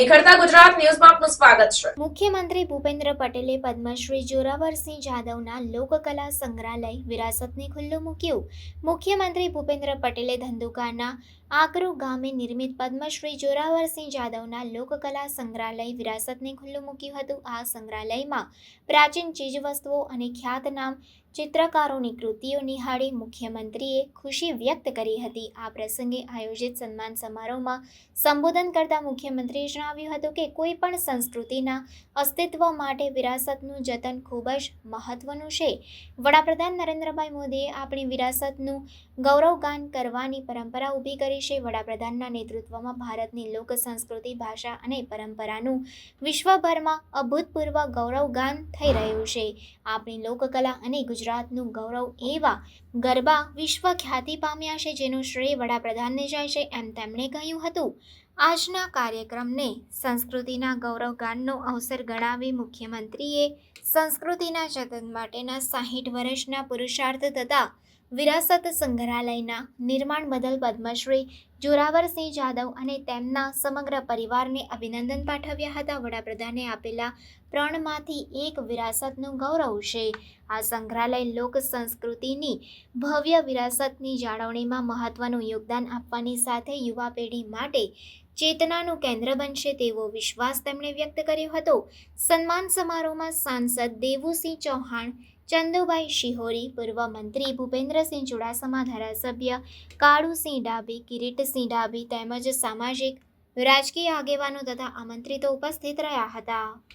નિખરતા ગુજરાત ન્યૂઝમાં આપનું સ્વાગત છે। મુખ્યમંત્રી ભૂપેન્દ્ર પટેલે પદ્મશ્રી જોરાવરસિંહ જાદવના લોકકલા સંગ્રહાલય વિરાસતને ખુલ્લું મૂક્યું। મુખ્યમંત્રી ભૂપેન્દ્ર પટેલે ધંધુકાના આકરુ ગામે નિર્મિત પદ્મશ્રી જોરાવરસિંહ જાદવના લોકકલા સંગ્રહાલય વિરાસતને ખુલ્લું મૂક્યું હતું। આ સંગ્રહાલયમાં પ્રાચીન ચીજવસ્તુઓ અને ખ્યાતનામ ચિત્રકારોની કૃતિઓ નિહાળી મુખ્યમંત્રીએ ખુશી વ્યક્ત કરી હતી। આ પ્રસંગે આયોજિત સન્માન સમારોહમાં સંબોધન કરતા મુખ્યમંત્રીએ જણાવ્યું હતું કે કોઈ પણ સંસ્કૃતિના અસ્તિત્વ માટે વિરાસતનું જતન ખૂબ જ મહત્વનું છે। વડાપ્રધાન નરેન્દ્રભાઈ મોદીએ આપણી વિરાસતનું ગૌરવગાન કરવાની પરંપરા ઊભી કરી છે। વડાપ્રધાનના નેતૃત્વમાં ભારતની લોક સંસ્કૃતિ, ભાષા અને પરંપરાનું વિશ્વભરમાં અભૂતપૂર્વ ગૌરવગાન થઈ રહ્યું છે। આપણી લોકકલા અને ગુજરાતનું ગૌરવ એવા ગરબા વિશ્વ ખ્યાતિ પામ્યા છે, જેનું શ્રેય વડાપ્રધાનને જાય છે, એમ તેમણે કહ્યું હતું। આજના કાર્યક્રમને સંસ્કૃતિના ગૌરવગાનનો અવસર ગણાવી મુખ્યમંત્રીએ સંસ્કૃતિના જતન માટેના 60 વર્ષના પુરુષાર્થ તથા વિરાસત સંગ્રહાલયના નિર્માણ બદલ પદ્મશ્રી જોરાવરસિંહ જાદવ અને તેમના સમગ્ર પરિવારને અભિનંદન પાઠવ્યા હતા। વડાપ્રધાને આપેલા પ્रणમાંથી એક વિરાસતનું ગૌરવ છે। આ સંગ્રહાલય લોક સંસ્કૃતિની ભવ્ય વિરાસતની જાળવણીમાં મહત્વનું યોગદાન આપવાની સાથે યુવા પેઢી માટે ચેતનાનું કેન્દ્ર બનશે તેવો વિશ્વાસ તેમણે વ્યક્ત કર્યો હતો। સન્માન સમારોહમાં સાંસદ દેવુસિંહ ચૌહાણ, ચંદુભાઈ શિહોરી, પૂર્વ મંત્રી ભૂપેન્દ્રસિંહ ચુડાસમા, ધારાસભ્ય કાળુસિંહ ડાભી, કિરીટસિંહ ડાભી તેમજ સામાજિક રાજકીય આગેવાનો તથા આમંત્રિતો ઉપસ્થિત રહ્યા હતા।